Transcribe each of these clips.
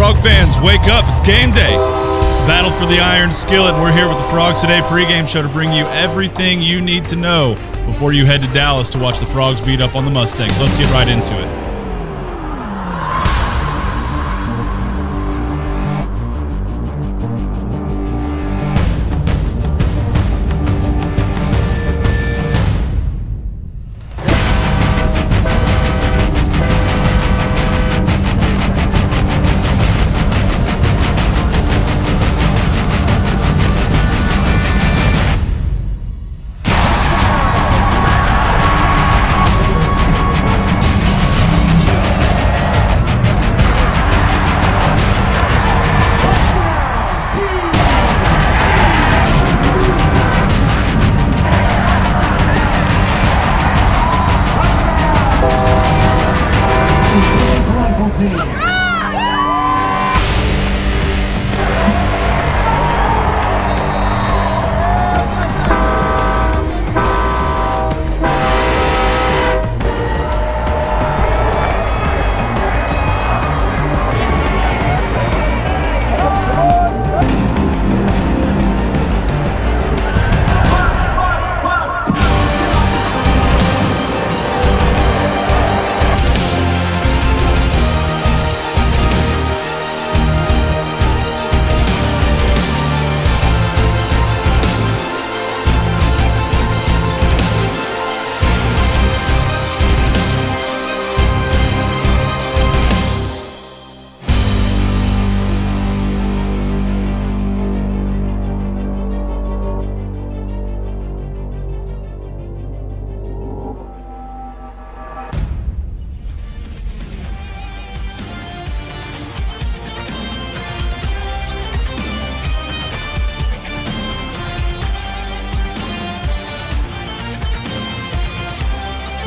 Frog fans, wake up. It's game day. It's the battle for the Iron Skillet, and we're here with the Frogs Today pregame show to bring you everything you need to know before you head to Dallas to watch the Frogs beat up on the Mustangs. Let's get right into it.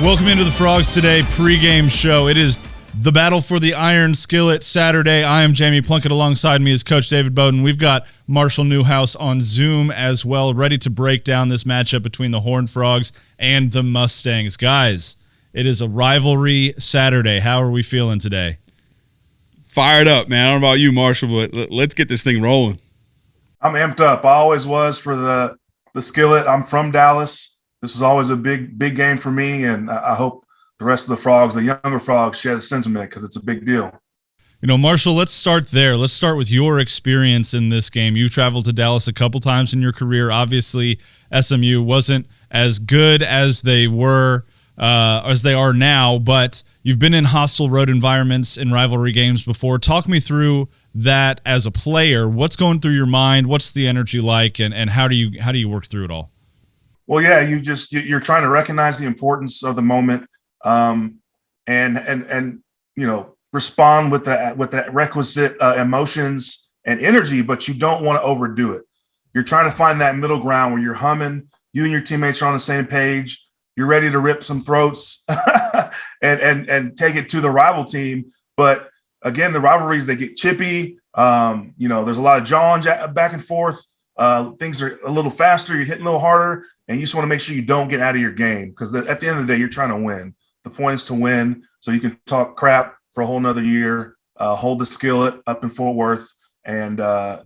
Welcome into the Frogs Today pregame show. It is the battle for the Iron Skillet Saturday. I am Jamie Plunkett. Alongside me is Coach David Beaudin. We've got Marshall Newhouse on Zoom as well, ready to break down this matchup between the Horned Frogs and the Mustangs. Guys, it is a rivalry Saturday. How are we feeling today? Fired up, man. I don't know about you, Marshall, but let's get this thing rolling. I'm amped up. I always was for the Skillet. I'm from Dallas. This is always a big game for me, and I hope the rest of the Frogs, the younger Frogs, share the sentiment because it's a big deal. You know, Marshall, let's start there. Let's start with your experience in this game. You traveled to Dallas a couple times in your career. Obviously, SMU wasn't as good as they were, as they are now, but you've been in hostile road environments in rivalry games before. Talk me through that as a player. What's going through your mind? What's the energy like, and how do you work through it all? Well, yeah, you're trying to recognize the importance of the moment, and you know, respond with the requisite emotions and energy, but you don't want to overdo it. You're trying to find that middle ground where you're humming, you and your teammates are on the same page, you're ready to rip some throats and take it to the rival team. But again, the rivalries, they get chippy. You know, there's a lot of jawing back and forth. Things are a little faster, you're hitting a little harder, and you just want to make sure you don't get out of your game because at the end of the day, you're trying to win. The point is to win so you can talk crap for a whole nother year, hold the skillet up in Fort Worth. And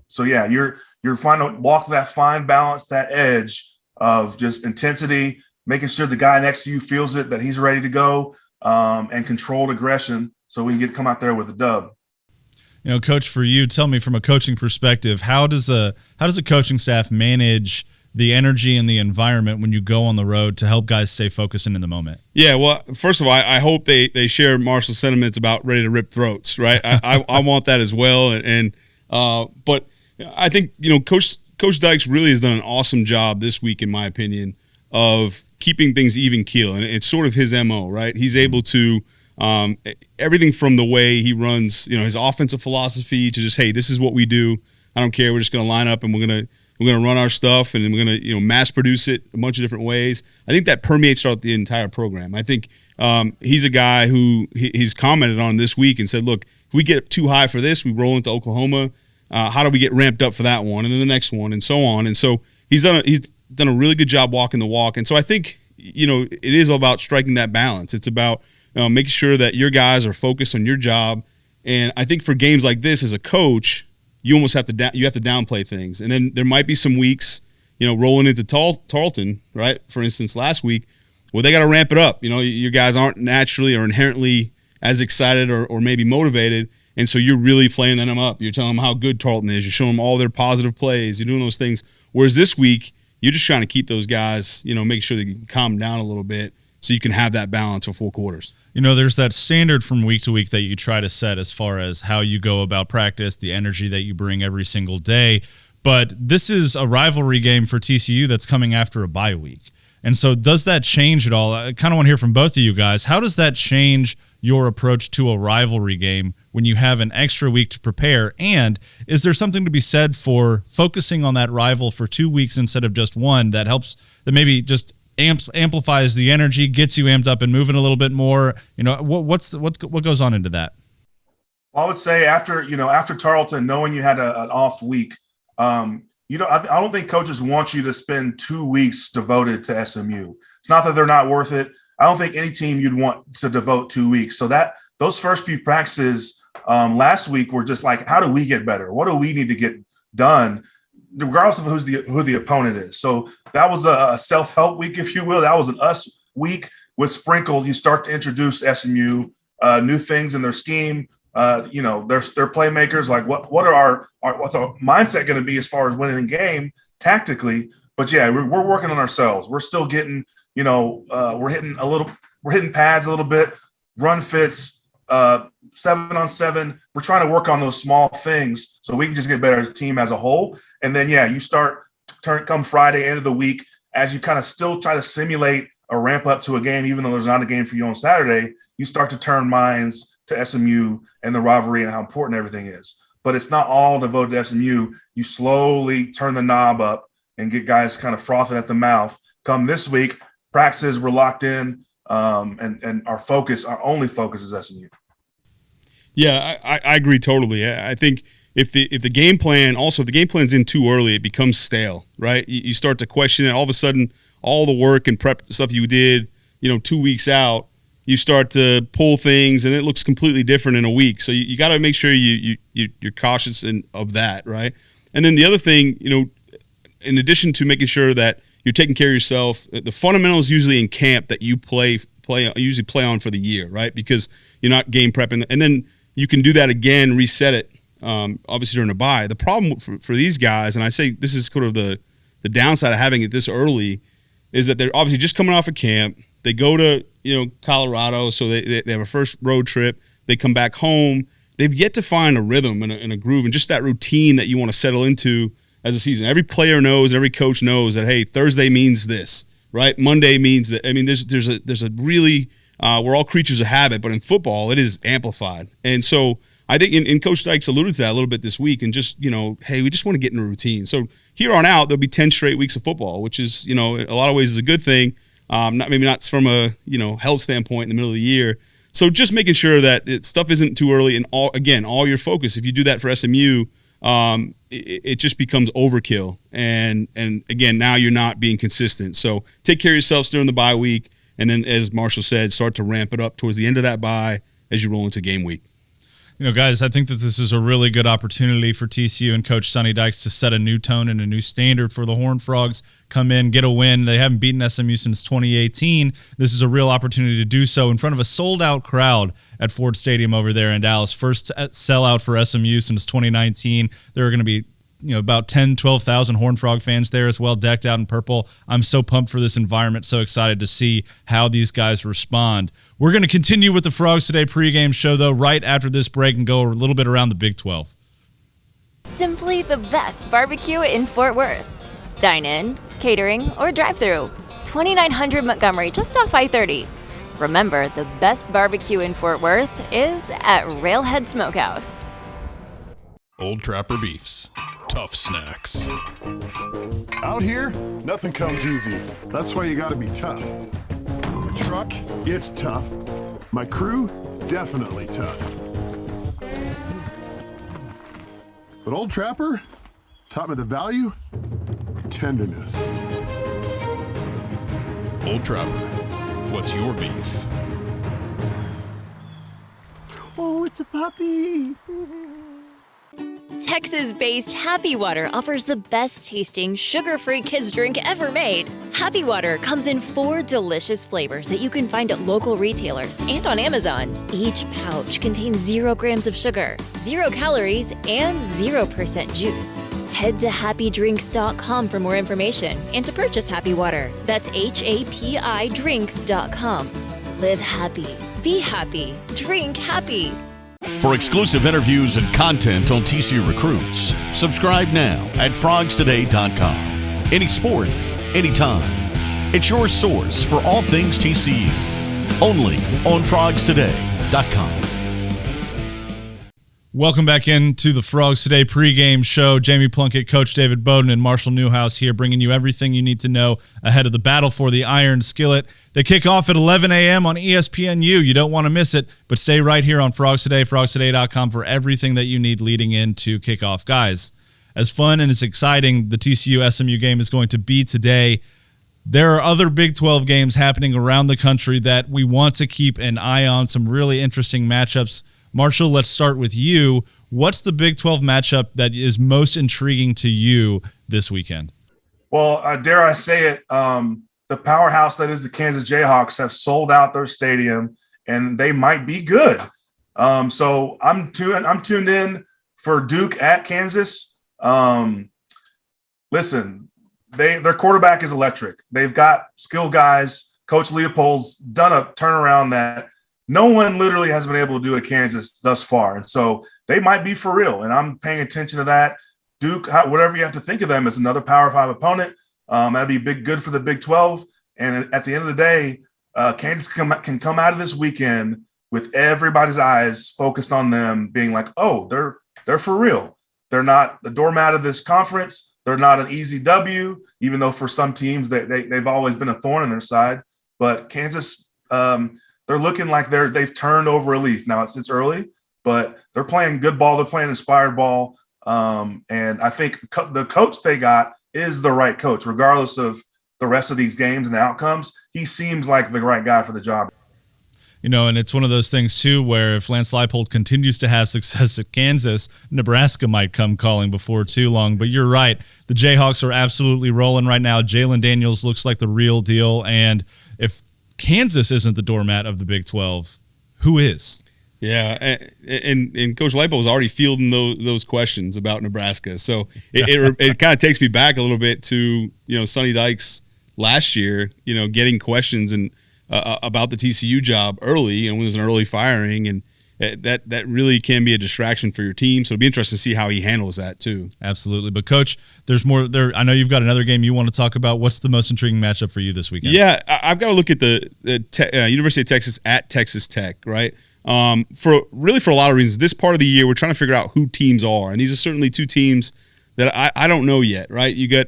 so, yeah, you're trying to walk that fine balance, that edge of just intensity, making sure the guy next to you feels it, that he's ready to go, and controlled aggression so we can come out there with a dub. You know, Coach, for you, tell me from a coaching perspective, how does a coaching staff manage the energy and the environment when you go on the road to help guys stay focused and in the moment? Yeah, well, first of all, I hope they share Marshall's sentiments about ready to rip throats, right? I want that as well, but I think, you know, Coach Dykes really has done an awesome job this week, in my opinion, of keeping things even keel, and it's sort of his MO, right? He's able to. Everything from the way he runs, you know, his offensive philosophy to just, hey, this is what we do. I don't care. We're just going to line up and we're going to run our stuff and then we're going to, you know, mass produce it a bunch of different ways. I think that permeates throughout the entire program. I think he's a guy who he's commented on this week and said, look, if we get too high for this, we roll into Oklahoma. How do we get ramped up for that one and then the next one and so on? And so he's done a really good job walking the walk. And so I think, you know, it is all about striking that balance. It's about making sure that your guys are focused on your job And I think for games like this, as a coach, you almost have to downplay things. And then there might be some weeks, rolling into Tarleton, right? For instance, last week, well, they got to ramp it up. Your guys aren't naturally or inherently as excited or maybe motivated, and so you're really playing them up. You're telling them how good Tarleton is. You're showing them all their positive plays. You're doing those things. Whereas this week, you're just trying to keep those guys, make sure they can calm down a little bit so you can have that balance for 4 quarters. There's that standard from week to week that you try to set as far as how you go about practice, the energy that you bring every single day. But this is a rivalry game for TCU that's coming after a bye week. And so does that change at all? I kind of want to hear from both of you guys. How does that change your approach to a rivalry game when you have an extra week to prepare? And is there something to be said for focusing on that rival for 2 weeks instead of just one that helps, that maybe just amplifies the energy, gets you amped up and moving a little bit more? What goes on into that? Well, I would say after Tarleton, knowing you had an off week, I don't think coaches want you to spend 2 weeks devoted to SMU. It's not that they're not worth it. I don't think any team you'd want to devote 2 weeks. So those first few practices last week were just like, how do we get better? What do we need to get done, regardless of who the opponent is? So that was a self-help week, if you will. That was an us week with sprinkled. You start to introduce SMU, new things in their scheme. Their playmakers, like what's our mindset going to be as far as winning the game tactically? But yeah, we're working on ourselves. We're still getting, we're hitting pads a little bit, run fits, 7-on-7. We're trying to work on those small things so we can just get better as a team as a whole. And then you start come Friday, end of the week, as you kind of still try to simulate a ramp up to a game, even though there's not a game for you on Saturday. You start to turn minds to SMU and the rivalry and how important everything is. But it's not all devoted to SMU. You slowly turn the knob up and get guys kind of frothing at the mouth. Come this week, practices were locked in, and our only focus is SMU. Yeah, I agree totally. I think if the game plan's in too early, it becomes stale, right? You start to question it. All of a sudden, all the work and prep stuff you did, 2 weeks out, you start to pull things and it looks completely different in a week. So you got to make sure you're cautious of that, right? And then the other thing, in addition to making sure that you're taking care of yourself, the fundamentals usually in camp that you usually play on for the year, right? Because you're not game prepping, and then you can do that again, reset it, obviously during a bye. The problem for these guys, and I say this is sort of the downside of having it this early, is that they're obviously just coming off of camp. They go to Colorado, so they have a first road trip. They come back home. They've yet to find a rhythm and a groove and just that routine that you want to settle into as a season. Every player knows, every coach knows that, hey, Thursday means this, right? Monday means that. I mean, there's a really we're all creatures of habit, but in football it is amplified. And so I think and Coach Dykes alluded to that a little bit this week, and just hey, we just want to get in a routine. So here on out, there'll be 10 straight weeks of football, which is in a lot of ways is a good thing. Not from a health standpoint in the middle of the year. So just making sure that stuff isn't too early, and all your focus. If you do that for SMU, it just becomes overkill, and again, now you're not being consistent. So take care of yourselves during the bye week, and then, as Marshall said, start to ramp it up towards the end of that bye as you roll into game week. Guys, I think that this is a really good opportunity for TCU and Coach Sonny Dykes to set a new tone and a new standard for the Horned Frogs. Come in, get a win. They haven't beaten SMU since 2018. This is a real opportunity to do so in front of a sold-out crowd at Ford Stadium over there in Dallas. First sellout for SMU since 2019. There are going to be about 10, 12,000 Horned Frog fans there as well, decked out in purple. I'm so pumped for this environment, so excited to see how these guys respond. We're going to continue with the Frogs Today pregame show, though, right after this break and go a little bit around the Big 12. Simply the best barbecue in Fort Worth. Dine in, catering, or drive-through. 2900 Montgomery, just off I-30. Remember, the best barbecue in Fort Worth is at Railhead Smokehouse. Old Trapper Beefs. Tough snacks. Out here, nothing comes easy. That's why you gotta be tough. The truck, it's tough. My crew, definitely tough. But Old Trapper taught me the value of tenderness. Old Trapper, what's your beef? Oh, It's a puppy. Texas-based Happy Water offers the best-tasting, sugar-free kids drink ever made. Happy Water comes in 4 delicious flavors that you can find at local retailers and on Amazon. Each pouch contains 0 grams of sugar, 0 calories, and 0% juice. Head to happydrinks.com for more information and to purchase Happy Water. That's HAPI Live happy, be happy, drink happy. For exclusive interviews and content on TCU recruits, subscribe now at frogstoday.com. Any sport, anytime. It's your source for all things TCU. Only on frogstoday.com. Welcome back into the Frogs Today pregame show. Jamie Plunkett, Coach David Beaudin, and Marshall Newhouse here, bringing you everything you need to know ahead of the battle for the Iron Skillet. They kick off at 11 a.m. on ESPNU. You don't want to miss it, but stay right here on Frogs Today, frogstoday.com for everything that you need leading into kickoff. Guys, as fun and as exciting the TCU SMU game is going to be today, there are other Big 12 games happening around the country that we want to keep an eye on, some really interesting matchups. Marshall, let's start with you. What's the Big 12 matchup that is most intriguing to you this weekend? Well, dare I say it, the powerhouse that is the Kansas Jayhawks have sold out their stadium, and they might be good. So I'm tuned in for Duke at Kansas. Listen, their quarterback is electric. They've got skilled guys. Coach Leopold's done a turnaround that no one literally has been able to do at Kansas thus far. And so they might be for real. And I'm paying attention to that. Duke, whatever you have to think of them, is another Power 5 opponent. That'd be good for the Big 12. And at the end of the day, Kansas can come out of this weekend with everybody's eyes focused on them, being like, oh, they're for real. They're not the doormat of this conference. They're not an easy W, even though for some teams they've always been a thorn in their side. But Kansas, they're looking like they've turned over a leaf. Now it's early, but they're playing good ball. They're playing inspired ball. And I think the coach they got is the right coach, regardless of the rest of these games and the outcomes. He seems like the right guy for the job. You know, and it's one of those things, too, where if Lance Leipold continues to have success at Kansas, Nebraska might come calling before too long. But you're right. The Jayhawks are absolutely rolling right now. Jalen Daniels looks like the real deal. And if Kansas isn't the doormat of the Big 12, who is? Yeah, and Coach Leipold was already fielding those questions about Nebraska. So it kind of takes me back a little bit to, Sonny Dykes last year, getting questions and about the TCU job early, and when there's an early firing, and that really can be a distraction for your team. So it'll be interesting to see how he handles that too. Absolutely. But Coach, there's more there. I know you've got another game you want to talk about. What's the most intriguing matchup for you this weekend? Yeah, I've got to look at the University of Texas at Texas Tech, right? For a lot of reasons. This part of the year, we're trying to figure out who teams are, and these are certainly two teams that I don't know yet, right? You got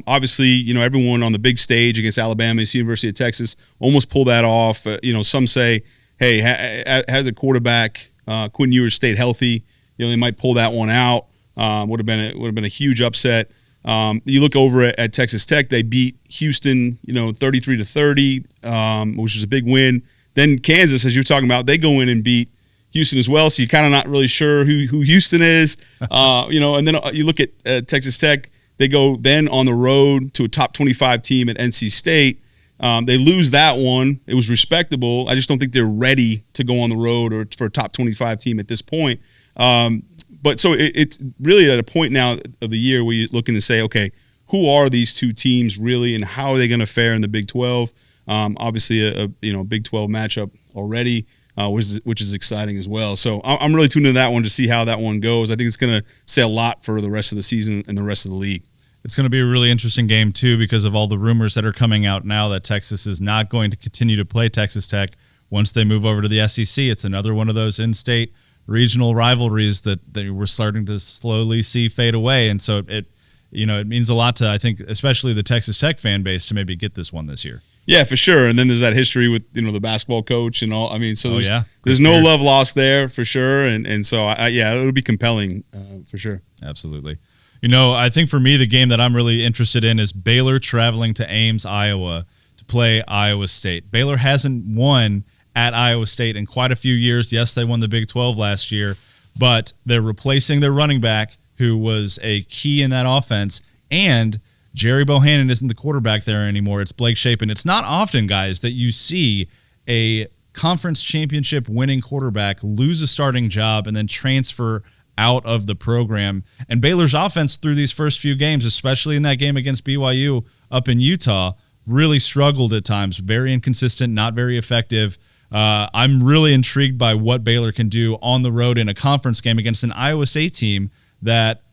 obviously, everyone on the big stage against Alabama, it's University of Texas, almost pulled that off. Some say, hey, had the quarterback Quinn Ewers stayed healthy, they might pull that one out. Would have been a huge upset. You look over at Texas Tech, they beat Houston, 33-30, which is a big win. Then Kansas, as you're talking about, they go in and beat Houston as well. So you're kind of not really sure who Houston is, And then you look at Texas Tech, they go then on the road to a top 25 team at NC State. They lose that one. It was respectable. I just don't think they're ready to go on the road or for a top 25 team at this point. But so it's really at a point now of the year where you're looking to say, okay, who are these two teams really, and how are they going to fare in the Big 12? Obviously, a Big 12 matchup already, which is exciting as well. So I'm really tuned into that one to see how that one goes. I think it's going to say a lot for the rest of the season and the rest of the league. It's going to be a really interesting game, too, because of all the rumors that are coming out now that Texas is not going to continue to play Texas Tech once they move over to the SEC. It's another one of those in-state regional rivalries that we're starting to slowly see fade away. And so it means a lot to, I think, especially the Texas Tech fan base to maybe get this one this year. Yeah, for sure. And then there's that history with, the basketball coach and all. I mean, so there's no love lost there for sure. And so, it'll be compelling for sure. Absolutely. I think for me, the game that I'm really interested in is Baylor traveling to Ames, Iowa to play Iowa State. Baylor hasn't won at Iowa State in quite a few years. Yes, they won the Big 12 last year, but they're replacing their running back, who was a key in that offense, and Jerry Bohannon isn't the quarterback there anymore. It's Blake Shapen. It's not often, guys, that you see a conference championship winning quarterback lose a starting job and then transfer out of the program. And Baylor's offense through these first few games, especially in that game against BYU up in Utah, really struggled at times. Very inconsistent, not very effective. I'm really intrigued by what Baylor can do on the road in a conference game against an Iowa State team that,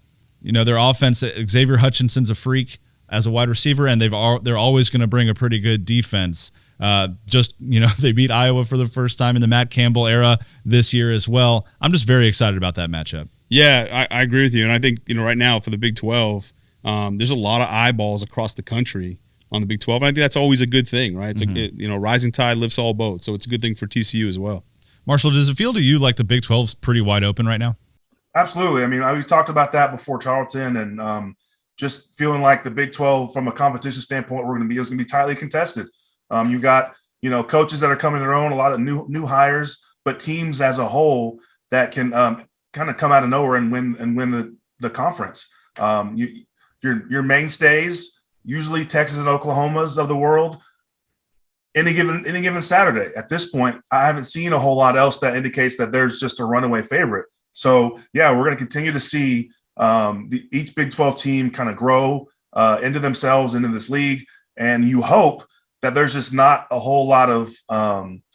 their offense, Xavier Hutchinson's a freak as a wide receiver, and they're always going to bring a pretty good defense. They beat Iowa for the first time in the Matt Campbell era this year as well. I'm just very excited about that matchup. Yeah, I agree with you. And I think, right now for the Big 12, there's a lot of eyeballs across the country on the Big 12. And I think that's always a good thing, right? It's rising tide lifts all boats. So it's a good thing for TCU as well. Marshall, does it feel to you like the Big 12's pretty wide open right now? Absolutely. I mean, we talked about that before Charlton, and just feeling like the Big 12 from a competition standpoint, it's going to be tightly contested. You got, coaches that are coming their own, a lot of new hires, but teams as a whole that can kind of come out of nowhere and win the conference. Your mainstays, usually Texas and Oklahoma's of the world, any given Saturday. At this point, I haven't seen a whole lot else that indicates that there's just a runaway favorite. So yeah, we're going to continue to see each Big 12 team kind of grow into themselves, into this league, and you hope that there's just not a whole lot of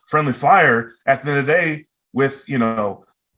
friendly fire at the end of the day with,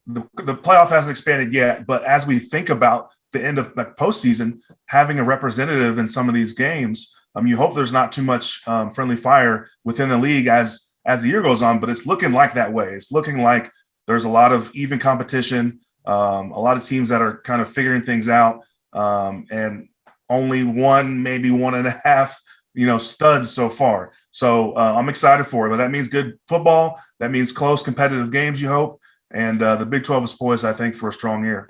the playoff hasn't expanded yet, but as we think about the end of the postseason, having a representative in some of these games, you hope there's not too much friendly fire within the league as the year goes on, but it's looking like that way. It's looking like there's a lot of even competition, a lot of teams that are kind of figuring things out, and only one, maybe 1.5, studs so far. So I'm excited for it, but that means good football. That means close competitive games, you hope. And the Big 12 is poised, I think, for a strong year.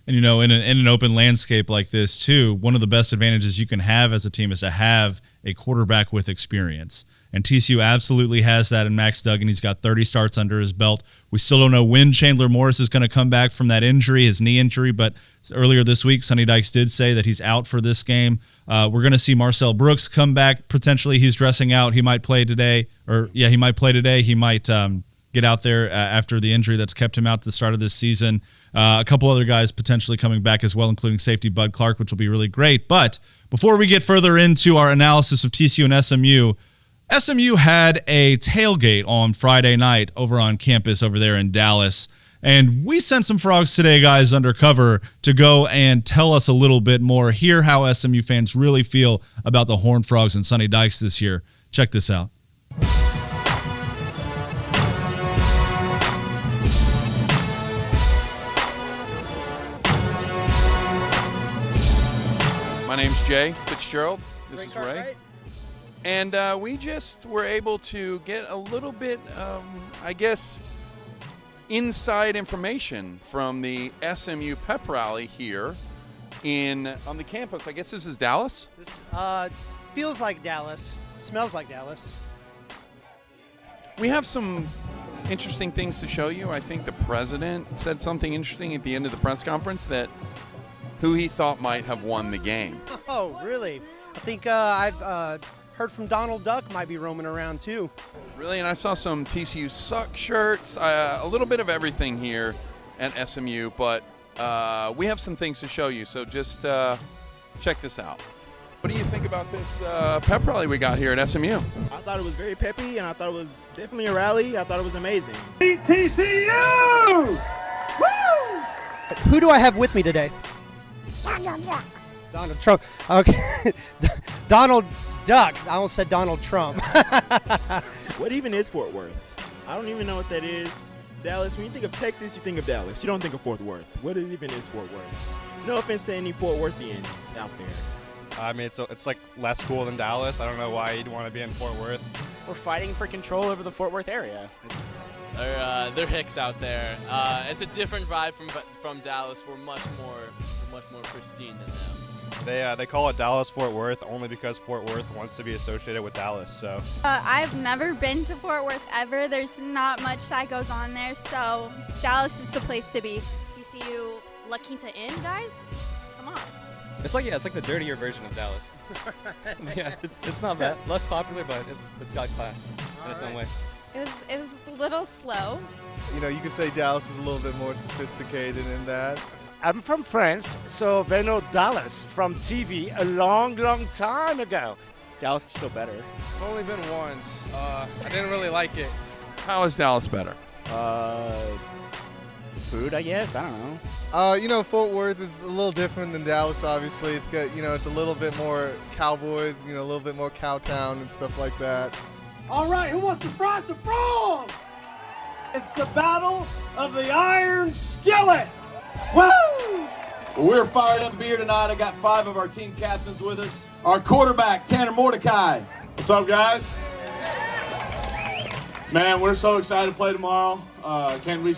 And, in an open landscape like this, too, one of the best advantages you can have as a team is to have a quarterback with experience. And TCU absolutely has that in Max Duggan. He's got 30 starts under his belt. We still don't know when Chandler Morris is going to come back from that injury, his knee injury, but earlier this week, Sonny Dykes did say that he's out for this game. We're going to see Marcel Brooks come back. Potentially, he's dressing out. He might play today. He might play today. He might get out there after the injury that's kept him out at the start of this season. A couple other guys potentially coming back as well, including safety Bud Clark, which will be really great. But before we get further into our analysis of TCU and SMU had a tailgate on Friday night over on campus over there in Dallas. And we sent some frogs today, guys, undercover to go and tell us a little bit more, hear how SMU fans really feel about the Horned Frogs and Sonny Dykes this year. Check this out. My name's Jay Fitzgerald. This is Ray. And we just were able to get a little bit, inside information from the SMU pep rally here on the campus. I guess this is Dallas? This feels like Dallas. Smells like Dallas. We have some interesting things to show you. I think the president said something interesting at the end of the press conference that who he thought might have won the game. Oh, really? I think I've heard from Donald Duck might be roaming around too. Really? And I saw some TCU suck shirts, a little bit of everything here at SMU, but we have some things to show you, so just check this out. What do you think about this pep rally we got here at SMU? I thought it was very peppy, and I thought it was definitely a rally. I thought it was amazing. TCU! Woo! Who do I have with me today? Donald Trump. Okay. Donald Duck. I almost said Donald Trump. What even is Fort Worth? I don't even know what that is. Dallas, when you think of Texas, you think of Dallas. You don't think of Fort Worth. What even is Fort Worth? No offense to any Fort Worthians out there. I mean, it's like less cool than Dallas. I don't know why you'd want to be in Fort Worth. We're fighting for control over the Fort Worth area. They're hicks out there. It's a different vibe from Dallas. We're much more pristine than them. They call it Dallas Fort Worth only because Fort Worth wants to be associated with Dallas. So I've never been to Fort Worth ever. There's not much that goes on there, so Dallas is the place to be. TCU La Quinta Inn, guys? Come on. It's like the dirtier version of Dallas. Yeah, it's not bad. Less popular, but it's got class in its own way. It was a little slow. You know, you could say Dallas is a little bit more sophisticated in that. I'm from France, so they know Dallas from TV a long, long time ago. Dallas is still better. I've only been once. I didn't really like it. How is Dallas better? Food, I guess. I don't know. You know, Fort Worth is a little different than Dallas, obviously. It's got, you know, it's a little bit more cowboys, you know, a little bit more cowtown and stuff like that. All right, who wants to fry some frogs? It's the battle of the Iron Skillet. Woo! Well, we're fired up to be here tonight. I got 5 of our team captains with us. Our quarterback, Tanner Mordecai. What's up, guys? Man, we're so excited to play tomorrow. Can't wait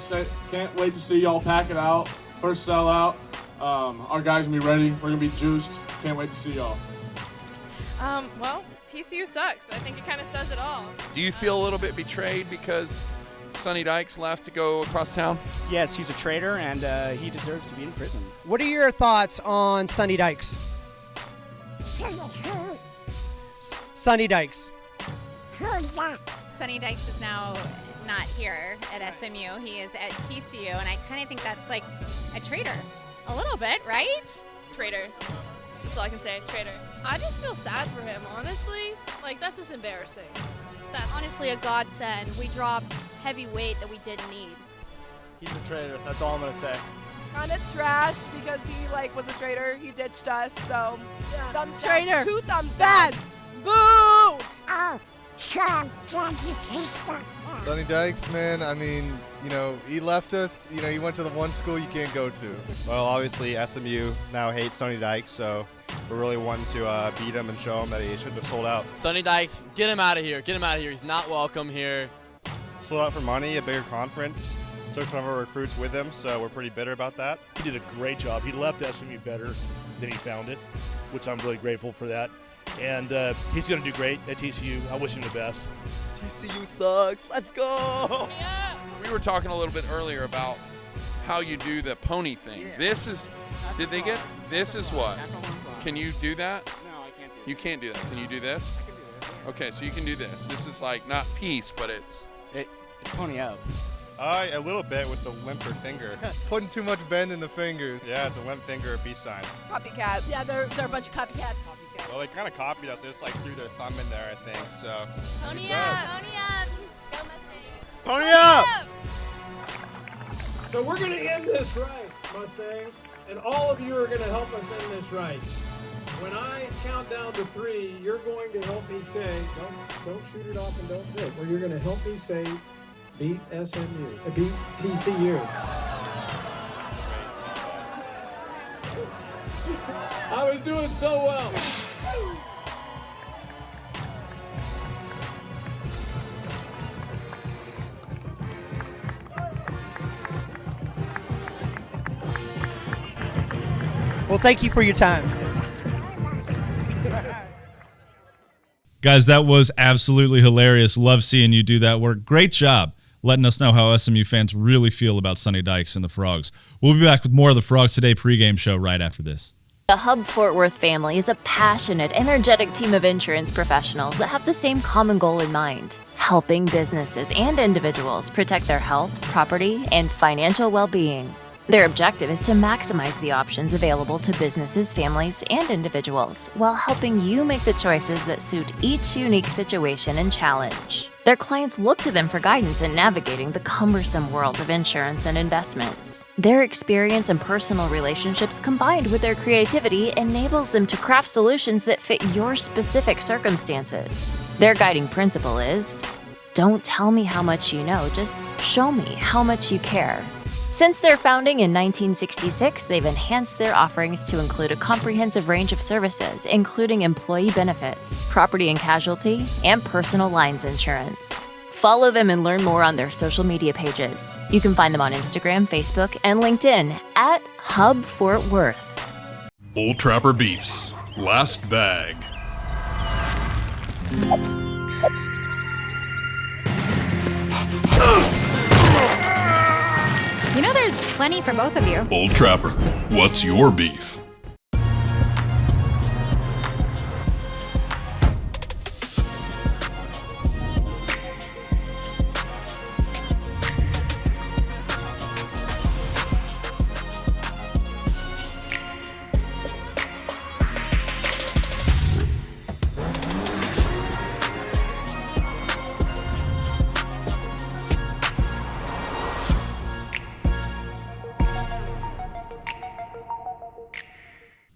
to see y'all pack it out. First sellout. Our guys gonna be ready. We're gonna be juiced. Can't wait to see y'all. Well, TCU sucks. I think it kind of says it all. Do you feel a little bit betrayed because Sonny Dykes left to go across town? Yes, he's a traitor, and he deserves to be in prison. What are your thoughts on Sonny Dykes? Sonny Dykes. Sonny Dykes is now not here at SMU. He is at TCU, and I kind of think that's like a traitor. A little bit, right? Traitor. That's all I can say. Traitor. I just feel sad for him, honestly. Like, that's just embarrassing. That's honestly a godsend. We dropped heavy weight that we didn't need. He's a traitor. That's all I'm gonna say. Kind of trash because he was a traitor. He ditched us, so yeah. Thumbs Traitor. down. 2 thumbs bad. Boo! Sonny Dykes, man, I mean, you know, he left us. You know, he went to the one school you can't go to. Well, obviously SMU now hates Sonny Dykes, so we're really wanting to beat him and show him that he shouldn't have sold out. Sonny Dykes, get him out of here. Get him out of here. He's not welcome here. Sold out for money, a bigger conference. Took some of our recruits with him, so we're pretty bitter about that. He did a great job. He left SMU better than he found it, which I'm really grateful for that. And he's going to do great at TCU. I wish him the best. TCU sucks. Let's go. We were talking a little bit earlier about how you do the pony thing. Yeah. This is, did they get, this is what? Can you do that? No, I can't do that. You can't do that. Can you do this? I can do this. Yeah. Okay, so you can do this. This is like not peace, but it's pony up. A little bit with the limper finger. Putting too much bend in the fingers. Yeah, it's a limp finger, a peace sign. Copycats. Yeah, they're a bunch of copycats. Well, they kind of copied us. They just like threw their thumb in there, I think. So. Pony up! Pony up! Go Mustangs! Pony up! So we're going to end this right, Mustangs, and all of you are going to help us end this right. When I count down to 3, you're going to help me say, don't shoot it off and don't hit, or you're going to help me say, beat SMU, beat TCU. I was doing so well. Well, thank you for your time. Guys, that was absolutely hilarious. Love seeing you do that work. Great job letting us know how SMU fans really feel about Sonny Dykes and the Frogs. We'll be back with more of the Frogs Today pregame show right after this. The Hub Fort Worth family is a passionate, energetic team of insurance professionals that have the same common goal in mind: helping businesses and individuals protect their health, property, and financial well-being. Their objective is to maximize the options available to businesses, families, and individuals while helping you make the choices that suit each unique situation and challenge. Their clients look to them for guidance in navigating the cumbersome world of insurance and investments. Their experience and personal relationships combined with their creativity enables them to craft solutions that fit your specific circumstances. Their guiding principle is, don't tell me how much you know, just show me how much you care. Since their founding in 1966, they've enhanced their offerings to include a comprehensive range of services, including employee benefits, property and casualty, and personal lines insurance. Follow them and learn more on their social media pages. You can find them on Instagram, Facebook, and LinkedIn at Hub Fort Worth. Bull Trapper Beefs. Last bag. You know there's plenty for both of you. Bull Trapper, what's your beef?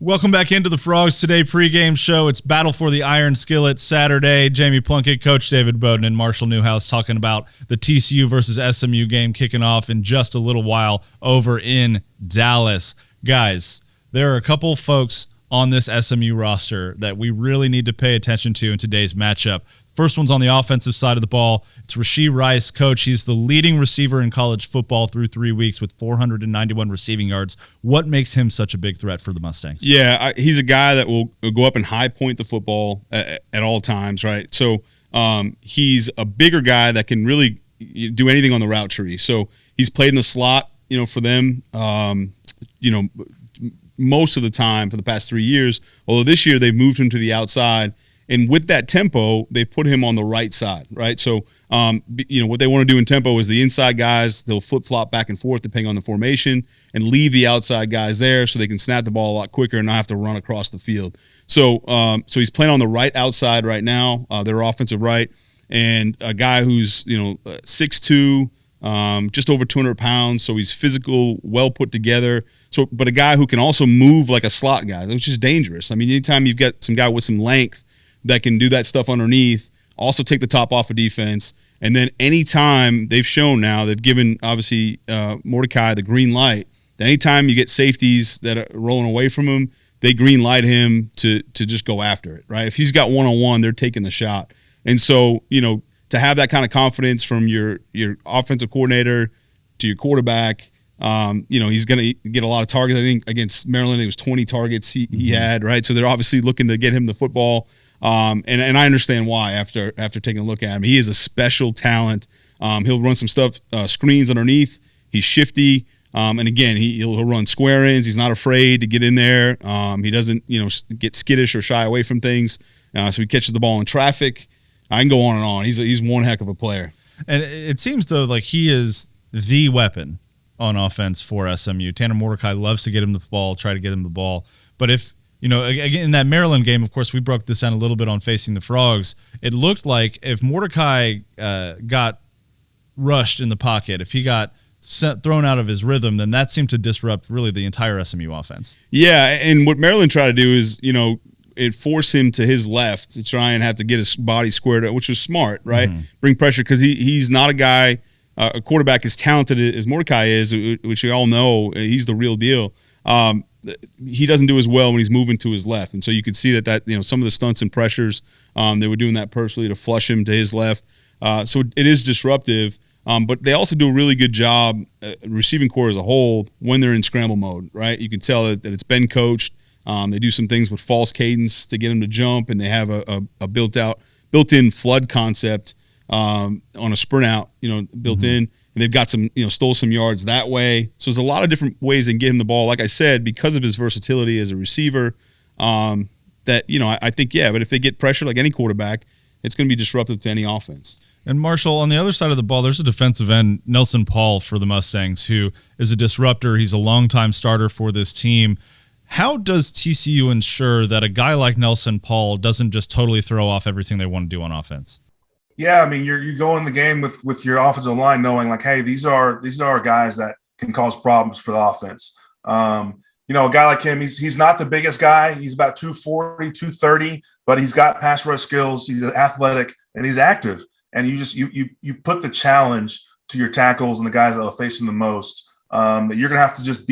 Welcome back into the Frogs Today pregame show. It's Battle for the Iron Skillet Saturday. Jamie Plunkett, Coach David Beaudin, and Marshall Newhouse talking about the TCU versus SMU game kicking off in just a little while over in Dallas. Guys, there are a couple folks on this SMU roster that we really need to pay attention to in today's matchup. First one's on the offensive side of the ball. It's Rashee Rice, coach. He's the leading receiver in college football through 3 weeks with 491 receiving yards. What makes him such a big threat for the Mustangs? Yeah, he's a guy that will go up and high point the football at all times, right? So he's a bigger guy that can really do anything on the route tree. So he's played in the slot, for them, most of the time for the past 3 years, although this year they've moved him to the outside. And with that tempo, they put him on the right side, right? So, what they want to do in tempo is the inside guys, they'll flip-flop back and forth depending on the formation and leave the outside guys there so they can snap the ball a lot quicker and not have to run across the field. So he's playing on the right outside right now, their offensive right, and a guy who's, 6'2", just over 200 pounds, so he's physical, well put together. But a guy who can also move like a slot guy, which is dangerous. I mean, anytime you've got some guy with some length that can do that stuff underneath, also take the top off of defense. And then anytime they've shown now, they've given, obviously, Mordecai the green light, that anytime you get safeties that are rolling away from him, they green light him to just go after it, right? If he's got one-on-one, they're taking the shot. And so, to have that kind of confidence from your offensive coordinator to your quarterback, he's going to get a lot of targets. I think against Maryland, it was 20 targets he had, right? So they're obviously looking to get him the football. And I understand why after taking a look at him. He is a special talent. He'll run some stuff, screens underneath. He's shifty. And again, he'll run square ends. He's not afraid to get in there. He doesn't, get skittish or shy away from things. So he catches the ball in traffic. I can go on and on. He's one heck of a player. And it seems, though, like he is the weapon on offense for SMU. Tanner Mordecai loves to get him the ball, try to get him the ball. But if, again, in that Maryland game, of course, we broke this down a little bit on Facing the Frogs. It looked like if Mordecai got rushed in the pocket, if he got thrown out of his rhythm, then that seemed to disrupt really the entire SMU offense. Yeah, and what Maryland tried to do is, it forced him to his left to try and have to get his body squared up, which was smart, right? Mm-hmm. Bring pressure because he's not a guy, a quarterback as talented as Mordecai is, which we all know he's the real deal. He doesn't do as well when he's moving to his left. And so you could see that some of the stunts and pressures, they were doing that purposely to flush him to his left. So it is disruptive. But they also do a really good job, receiving corps as a whole, when they're in scramble mode, right? You can tell that it's been coached. They do some things with false cadence to get him to jump, and they have a built-in flood concept on a sprint out, built in. And they've got some, stole some yards that way. So there's a lot of different ways they can get him the ball. Like I said, because of his versatility as a receiver, I think, but if they get pressure like any quarterback, it's going to be disruptive to any offense. And Marshall, on the other side of the ball, there's a defensive end, Nelson Paul, for the Mustangs, who is a disruptor. He's a longtime starter for this team. How does TCU ensure that a guy like Nelson Paul doesn't just totally throw off everything they want to do on offense? Yeah, I mean, you go in the game with your offensive line knowing like, hey, these are guys that can cause problems for the offense. A guy like him, he's not the biggest guy. He's about 240, 230, but he's got pass rush skills. He's athletic and he's active. And you put the challenge to your tackles and the guys that are facing the most, that you're going to have to just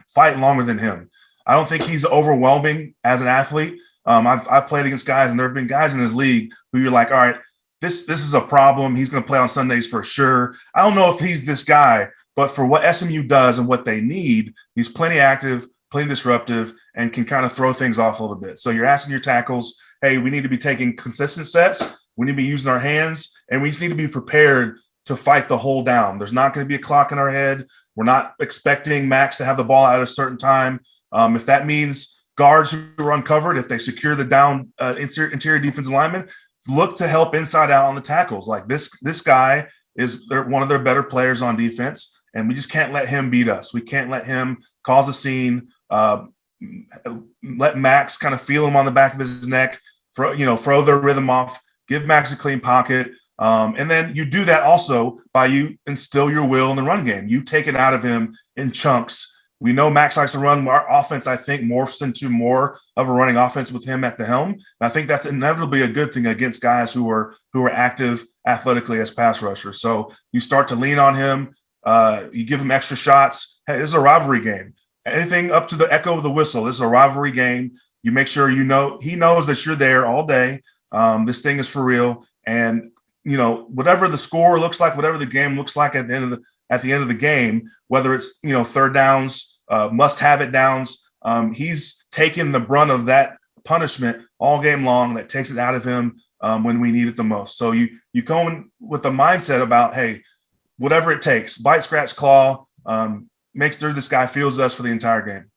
fight longer than him. I don't think he's overwhelming as an athlete. I've played against guys, and there have been guys in this league who you're like, all right, this is a problem. He's going to play on Sundays for sure. I don't know if he's this guy, but for what SMU does and what they need, he's plenty active, plenty disruptive, and can kind of throw things off a little bit. So you're asking your tackles, hey, we need to be taking consistent sets. We need to be using our hands, and we just need to be prepared to fight the whole down. There's not going to be a clock in our head. We're not expecting Max to have the ball at a certain time. If that means guards who are uncovered, if they secure the down interior defensive lineman, look to help inside out on the tackles. Like this guy is one of their better players on defense, and we just can't let him beat us. We can't let him cause a scene. Let Max kind of feel him on the back of his neck, throw their rhythm off, give Max a clean pocket. And then you do that also by you instill your will in the run game. You take it out of him in chunks. We know Max likes to run. Our offense, I think, morphs into more of a running offense with him at the helm. And I think that's inevitably a good thing against guys who are active athletically as pass rushers. So you start to lean on him. You give him extra shots. Hey, this is a rivalry game. Anything up to the echo of the whistle, this is a rivalry game. You make sure he knows that you're there all day. This thing is for real. And whatever the score looks like, whatever the game looks like at the end of the game, whether it's third downs, must-have it downs, he's taken the brunt of that punishment all game long. That takes it out of him when we need it the most. So you go in with the mindset about, hey, whatever it takes, bite, scratch, claw, make sure this guy feels us for the entire game.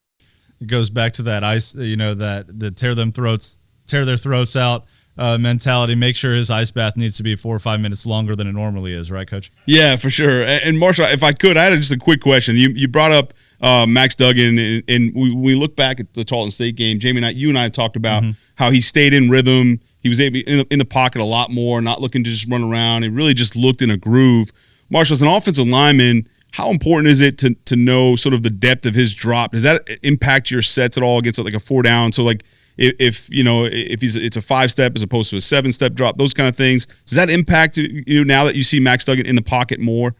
It goes back to that ice, that the tear their throats out mentality. Make sure his ice bath needs to be 4 or 5 minutes longer than it normally is, right, Coach? Yeah, for sure. And Marshall, if I could, I had just a quick question. You brought up Max Duggan, and we look back at the Tarleton State game. Jamie, you and I talked about how he stayed in rhythm. He was able in the pocket a lot more, not looking to just run around. He really just looked in a groove. Marshall, as an offensive lineman, how important is it to know sort of the depth of his drop? Does that impact your sets at all against like a 4 down? So like if it's a 5-step as opposed to a 7-step drop, those kind of things. Does that impact you now that you see Max Duggan in the pocket more?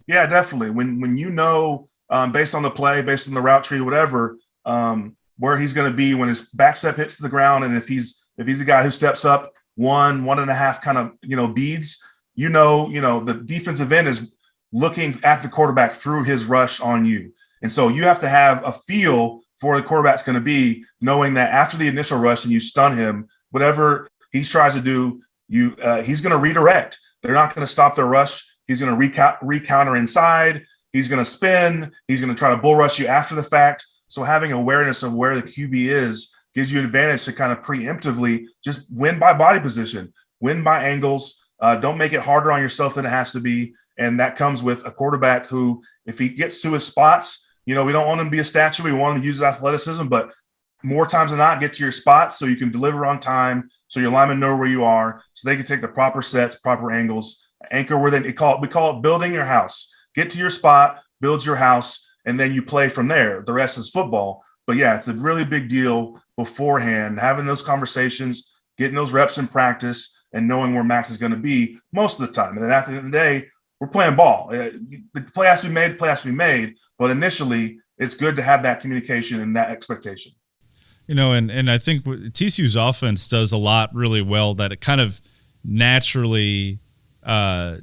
Yeah, definitely. When based on the play, based on the route tree, whatever, where he's going to be when his back step hits the ground, and if he's a guy who steps up 1.5 kind of beads, the defensive end is looking at the quarterback through his rush on you. And so you have to have a feel for the quarterback's going to be, knowing that after the initial rush and you stun him, whatever he tries to do, he's going to redirect. They're not going to stop their rush. He's going to recounter inside. He's going to spin. He's going to try to bull rush you after the fact. So having awareness of where the QB is gives you an advantage to kind of preemptively just win by body position, win by angles. Don't make it harder on yourself than it has to be. And that comes with a quarterback who, if he gets to his spots, we don't want him to be a statue. We want him to use his athleticism, but more times than not, get to your spots so you can deliver on time, so your linemen know where you are, so they can take the proper sets, proper angles, anchor where we call it building your house. Get to your spot, build your house, and then you play from there. The rest is football. But yeah, it's a really big deal beforehand, having those conversations, getting those reps in practice, and knowing where Max is going to be most of the time. And then at the end of the day, we're playing ball. The play has to be made, but initially it's good to have that communication and that expectation. And I think TCU's offense does a lot really well, that it kind of naturally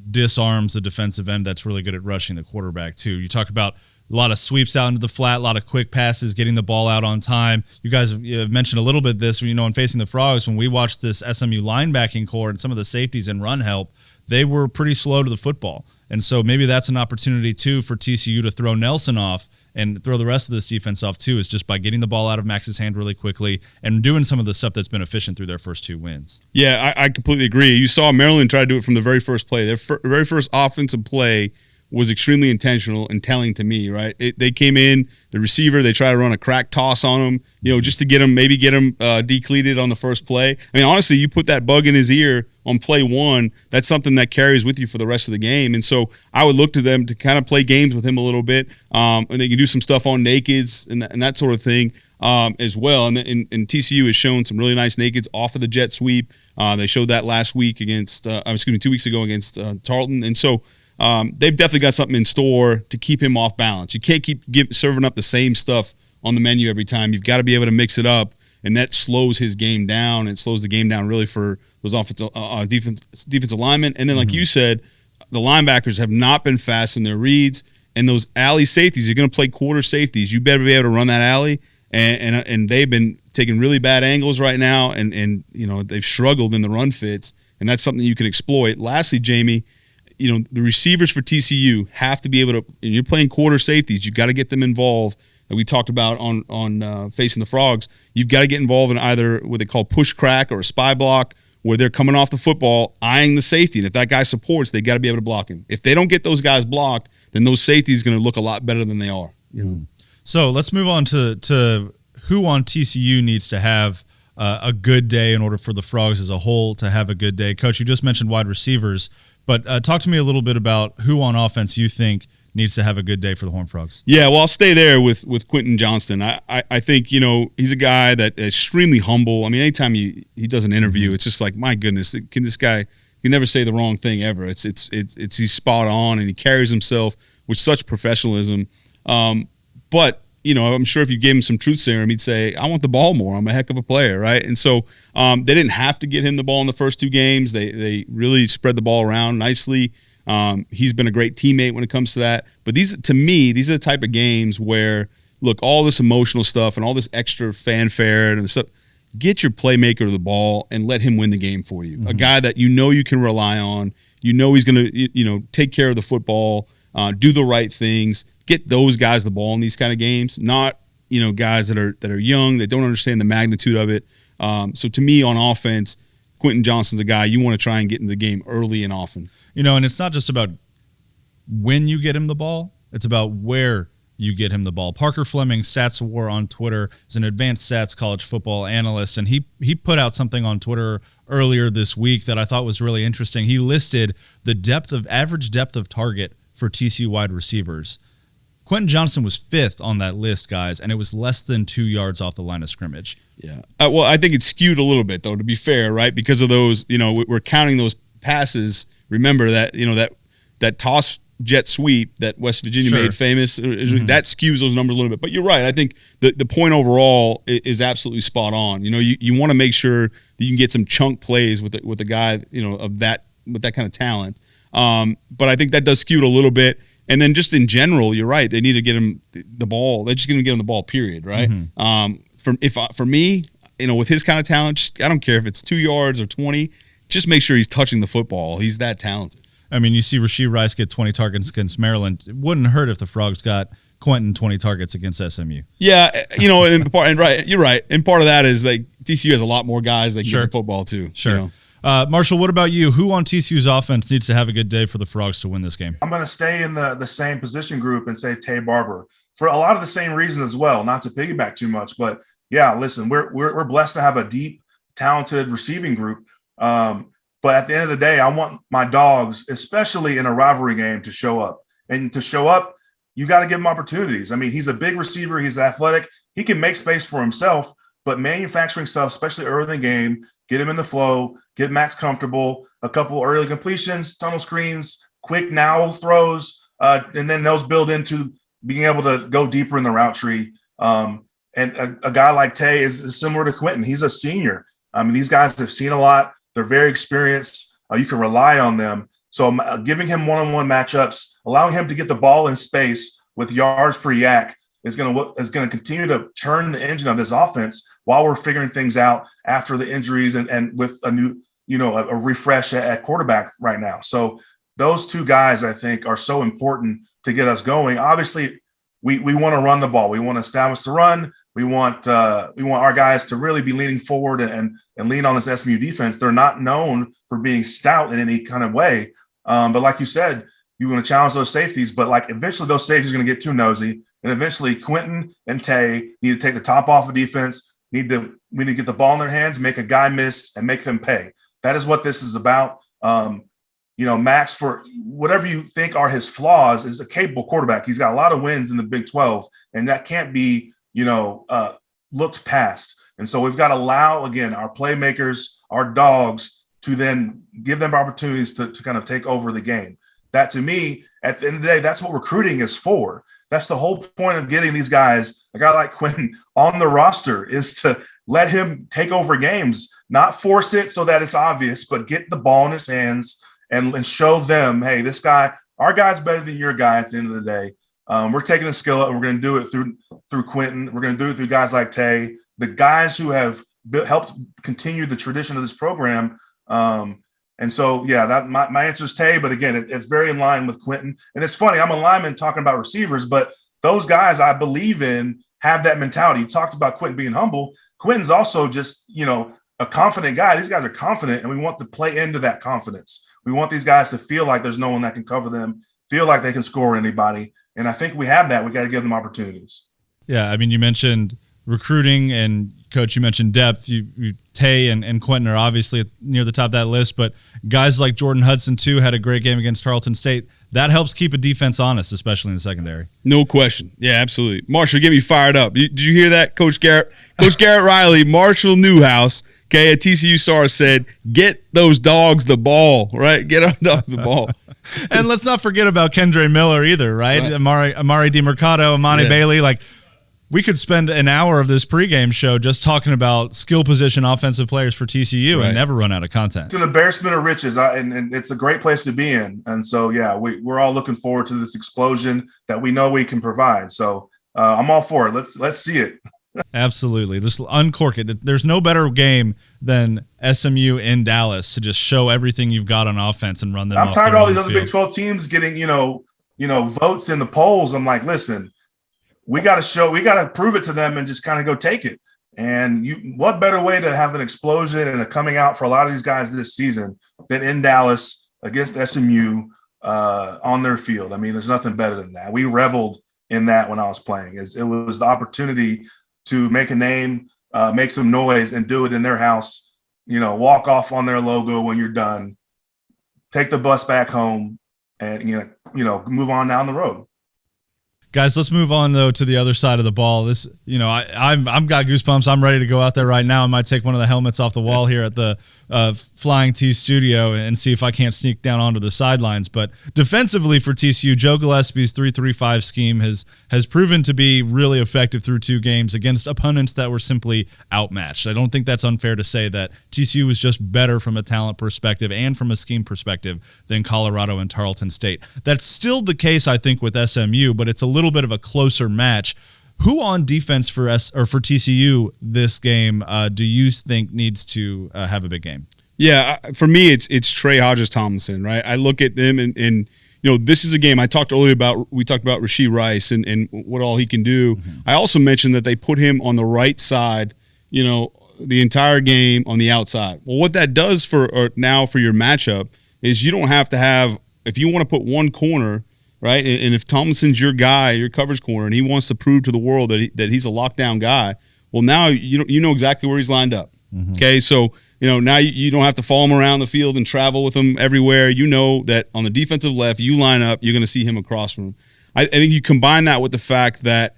disarms the defensive end that's really good at rushing the quarterback too. You talk about a lot of sweeps out into the flat, a lot of quick passes, getting the ball out on time. You guys have mentioned a little bit this, in Facing the Frogs, when we watched this SMU linebacking core and some of the safeties and run help, they were pretty slow to the football. And so maybe that's an opportunity too for TCU to throw Nelson off and throw the rest of this defense off too, is just by getting the ball out of Max's hand really quickly and doing some of the stuff that's been efficient through their first 2 wins. Yeah, I completely agree. You saw Maryland try to do it from the very first play. Their very first offensive play was extremely intentional and telling to me, right? They came in, the receiver, they try to run a crack toss on him, just to get him decleated on the first play. I mean, honestly, you put that bug in his ear on play 1, that's something that carries with you for the rest of the game. And so I would look to them to kind of play games with him a little bit, and they can do some stuff on nakeds and that sort of thing as well. And TCU has shown some really nice nakeds off of the jet sweep. They showed that last week 2 weeks ago against Tarleton. And so they've definitely got something in store to keep him off balance. You can't keep serving up the same stuff on the menu every time. You've got to be able to mix it up, and that slows his game down. It slows the game down really for those defensive linemen. And then, like you said, the linebackers have not been fast in their reads, and those alley safeties, you're going to play quarter safeties. You better be able to run that alley and they've been taking really bad angles right now, and they've struggled in the run fits, and that's something you can exploit. Lastly, Jamie, the receivers for TCU have to be able to. And you're playing quarter safeties, you've got to get them involved. That we talked about on Facing the Frogs. You've got to get involved in either what they call push crack or a spy block, where they're coming off the football, eyeing the safety. And if that guy supports, they got to be able to block him. If they don't get those guys blocked, then those safeties are going to look a lot better than they are. So let's move on to who on TCU needs to have a good day in order for the Frogs as a whole to have a good day. Coach, you just mentioned wide receivers, but talk to me a little bit about who on offense you think needs to have a good day for the Horned Frogs. Yeah, well, I'll stay there with Quentin Johnston. I think, he's a guy that is extremely humble. I mean, anytime he does an interview, it's just like, my goodness, this guy can never say the wrong thing ever. It's he's spot on, and he carries himself with such professionalism. But, I'm sure if you gave him some truth serum, he'd say, I want the ball more. I'm a heck of a player, right? And so they didn't have to get him the ball in the first two games. They really spread the ball around nicely. He's been a great teammate when it comes to that. But these are the type of games where, look, all this emotional stuff and all this extra fanfare and stuff, get your playmaker the ball and let him win the game for you. A guy that you can rely on. He's going to take care of the football, do the right things. Get those guys the ball in these kind of games, not guys that are young, that don't understand the magnitude of it. So to me, on offense, Quentin Johnston's a guy you want to try and get into the game early and often. And it's not just about when you get him the ball, it's about where you get him the ball. Parker Fleming, Stats War on Twitter, is an advanced stats college football analyst, and he put out something on Twitter earlier this week that I thought was really interesting. He listed the average depth of target for TCU wide receivers. Quentin Johnston was 5th on that list, guys, and it was less than 2 yards off the line of scrimmage. Yeah. Well, I think it's skewed a little bit, though, to be fair, right? Because of those, we're counting those passes. Remember that, that toss jet sweep that West Virginia made famous, that skews those numbers a little bit. But you're right. I think the point overall is absolutely spot on. You want to make sure that you can get some chunk plays with a guy, with that kind of talent. But I think that does skew it a little bit. And then just in general, you're right. They need to get him the ball. They're just going to get him the ball, period, right? For me, with his kind of talent, I don't care if it's 2 yards or 20. Just make sure he's touching the football. He's that talented. I mean, you see Rashee Rice get 20 targets against Maryland. It wouldn't hurt if the Frogs got Quentin 20 targets against SMU. Yeah, and right, you're right. And part of that is like TCU has a lot more guys that get the football too. Sure. Marshall, what about you? Who on TCU's offense needs to have a good day for the Frogs to win this game? I'm going to stay in the same position group and say Tay Barber for a lot of the same reasons as well. Not to piggyback too much, but yeah, listen, we're blessed to have a deep, talented receiving group. But at the end of the day, I want my dogs, especially in a rivalry game, to show up. And to show up, you got to give him opportunities. I mean, he's a big receiver. He's athletic. He can make space for himself. But manufacturing stuff, especially early in the game, get him in the flow, get Max comfortable, a couple early completions, tunnel screens, quick now throws, and then those build into being able to go deeper in the route tree. And a guy like Tay is similar to Quentin. He's a senior. I mean, these guys have seen a lot. They're very experienced. You can rely on them. So giving him one-on-one matchups, allowing him to get the ball in space with yards for yak is going to continue to churn the engine of this offense while we're figuring things out after the injuries and with a new, a refresh at quarterback right now. So those two guys, I think, are so important to get us going. Obviously, we want to run the ball. We want to establish the run. We want our guys to really be leaning forward and lean on this SMU defense. They're not known for being stout in any kind of way. But like you said, you want to challenge those safeties, but like eventually those safeties are going to get too nosy. And eventually Quentin and Tay need to take the top off of defense. We need to get the ball in their hands, make a guy miss, and make them pay. That is what this is about. Max, for whatever you think are his flaws, is a capable quarterback. He's got a lot of wins in the Big 12, and that can't be, looked past. And so we've got to allow, again, our playmakers, our dogs, to then give them opportunities to kind of take over the game. That, to me, at the end of the day, that's what recruiting is for. That's the whole point of getting these guys, a guy like Quentin, on the roster, is to let him take over games, not force it so that it's obvious, but get the ball in his hands and show them, hey, this guy, our guy's better than your guy at the end of the day. We're taking the Skillet, and we're going to do it through Quentin. We're going to do it through guys like Tay, the guys who have helped continue the tradition of this program. And so, yeah, that my answer is Tay. But again, it's very in line with Quentin. And it's funny, I'm a lineman talking about receivers, but those guys I believe in have that mentality. You talked about Quentin being humble. Quentin's also just, a confident guy. These guys are confident, and we want to play into that confidence. We want these guys to feel like there's no one that can cover them, feel like they can score anybody. And I think we have that. We got to give them opportunities. Yeah, I mean, you mentioned recruiting, and Coach, you mentioned depth. Tay and Quentin are obviously near the top of that list, but guys like Jordan Hudson too had a great game against Tarleton State. That helps keep a defense honest, especially in the secondary. No question. Yeah, absolutely. Marshall, get me fired up. Did you hear that, Coach Garrett? Coach Garrett Riley, Marshall Newhouse, okay, at TCU SAR said, get those dogs the ball, right? Get our dogs the ball. And let's not forget about Kendre Miller either, right? Amari DiMercado, Amani Bailey. Like, we could spend an hour of this pregame show just talking about skill position offensive players for TCU and never run out of content. It's an embarrassment of riches, and it's a great place to be in. And so, yeah, we're all looking forward to this explosion that we know we can provide. So I'm all for it. Let's see it. Absolutely. Just uncork it. There's no better game than SMU in Dallas to just show everything you've got on offense and run them. I'm tired of all these other Big 12 teams getting, votes in the polls. I'm like, listen, we got to prove it to them and just kind of go take it. And what better way to have an explosion and a coming out for a lot of these guys this season than in Dallas against SMU on their field? I mean, there's nothing better than that. We reveled in that when I was playing. It was the opportunity to make a name, make some noise, and do it in their house. Walk off on their logo when you're done, take the bus back home, and move on down the road. Guys, let's move on though to the other side of the ball. This, I've got goosebumps. I'm ready to go out there right now. I might take one of the helmets off the wall here at the Flying T studio and see if I can't sneak down onto the sidelines. But defensively for TCU, Joe Gillespie's 3-3-5 scheme has proven to be really effective through 2 games against opponents that were simply outmatched. I don't think that's unfair to say that TCU was just better from a talent perspective and from a scheme perspective than Colorado and Tarleton State. That's still the case, I think, with SMU, but it's a little bit of a closer match. Who on defense for TCU this game do you think needs to have a big game? Yeah, for me, it's Trey Hodges-Tomlinson, right? I look at them and this is a game I talked earlier about. We talked about Rashee Rice and what all he can do. Mm-hmm. I also mentioned that they put him on the right side, the entire game on the outside. Well, what that does for your matchup is you don't have to have, if you want to put one corner, right? And if Tomlinson's your guy, your coverage corner, and he wants to prove to the world that he's a lockdown guy, well, now you know exactly where he's lined up. Mm-hmm. Okay, so now you don't have to follow him around the field and travel with him everywhere. You know that on the defensive left, you line up, you're going to see him across from him. I think you combine that with the fact that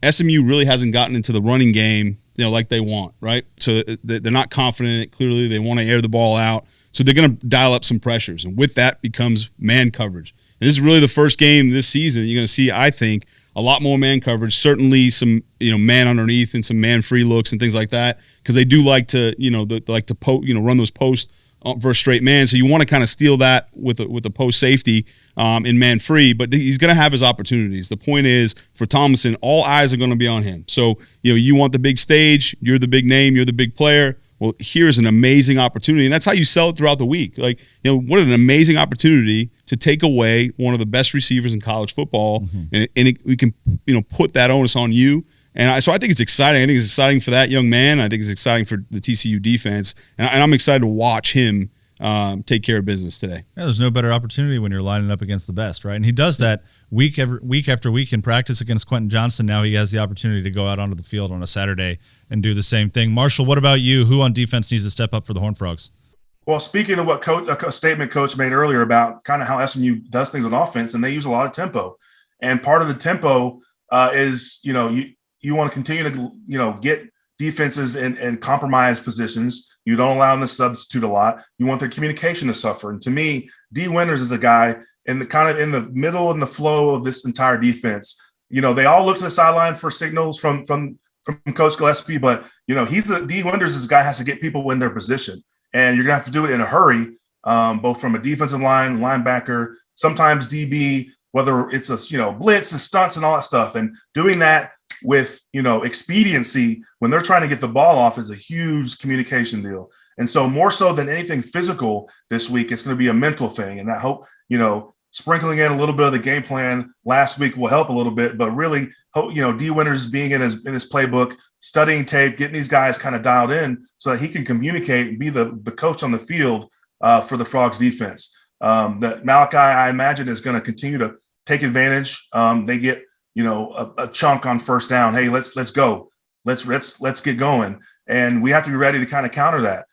SMU really hasn't gotten into the running game, like they want, right? So they're not confident in it. Clearly, they want to air the ball out, so they're going to dial up some pressures, and with that becomes man coverage. And this is really the first game this season you're going to see, I think, a lot more man coverage, certainly some man underneath and some man free looks and things like that, because they do like to run those posts for a straight man. So you want to kind of steal that with a post safety in man free, but he's going to have his opportunities. The point is, for Tomlinson, all eyes are going to be on him. So you want the big stage, you're the big name, you're the big player. Well, here's an amazing opportunity, and that's how you sell it throughout the week. What an amazing opportunity to take away one of the best receivers in college football, mm-hmm. and we can put that onus on you. And so I think it's exciting. I think it's exciting for that young man. I think it's exciting for the TCU defense, and I'm excited to watch him take care of business today. Yeah, there's no better opportunity when you're lining up against the best, right? And he does that week after week in practice against Quentin Johnston. Now he has the opportunity to go out onto the field on a Saturday and do the same thing. Marshall, what about you? Who on defense needs to step up for the Horned Frogs? Well, speaking of what a statement Coach made earlier about kind of how SMU does things on offense, and they use a lot of tempo. And part of the tempo is, you want to continue to, get defenses in compromised positions. You don't allow them to substitute a lot. You want their communication to suffer. And to me, D. Winters is a guy in the middle and the flow of this entire defense. They all look to the sideline for signals from Coach Gillespie, but D. Winters is a guy who has to get people in their position, and you're gonna have to do it in a hurry, both from a defensive line, linebacker, sometimes DB, whether it's a blitz and stunts and all that stuff, and doing that with expediency when they're trying to get the ball off is a huge communication deal. And so more so than anything physical this week, it's going to be a mental thing. And I hope sprinkling in a little bit of the game plan last week will help a little bit, but really hope D Winters being in his playbook, studying tape, getting these guys kind of dialed in so that he can communicate and be the coach on the field for the Frogs defense. That Malachi, I imagine, is going to continue to take advantage. They get a chunk on first down. Hey, let's go. Let's get going. And we have to be ready to kind of counter that.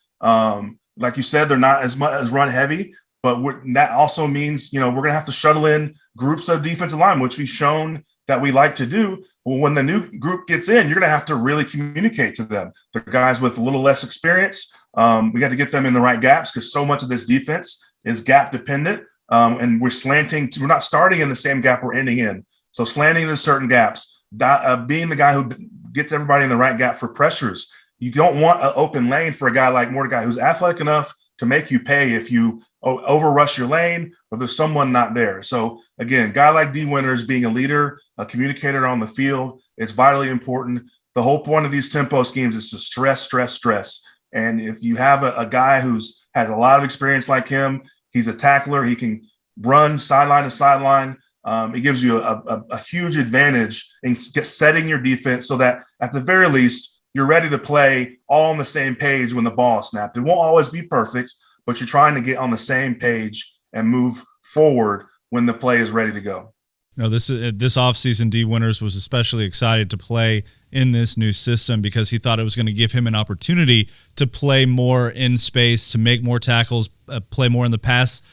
Like you said, they're not as much as run heavy, but that also means, we're going to have to shuttle in groups of defensive line, which we've shown that we like to do. Well, when the new group gets in, you're going to have to really communicate to them. They're guys with a little less experience. We got to get them in the right gaps because so much of this defense is gap dependent. And we're slanting. We're not starting in the same gap we're ending in. So slanting in certain gaps, being the guy who gets everybody in the right gap for pressures. You don't want an open lane for a guy like Mordecai who's athletic enough to make you pay if you overrush your lane or there's someone not there. So again, guy like D Winters being a leader, a communicator on the field, it's vitally important. The whole point of these tempo schemes is to stress. And if you have a guy has a lot of experience like him, he's a tackler, he can run sideline to sideline. It gives you a huge advantage in setting your defense so that at the very least, you're ready to play all on the same page when the ball is snapped. It won't always be perfect, but you're trying to get on the same page and move forward when the play is ready to go. This offseason, D Winters was especially excited to play in this new system because he thought it was going to give him an opportunity to play more in space, to make more tackles, play more in the pass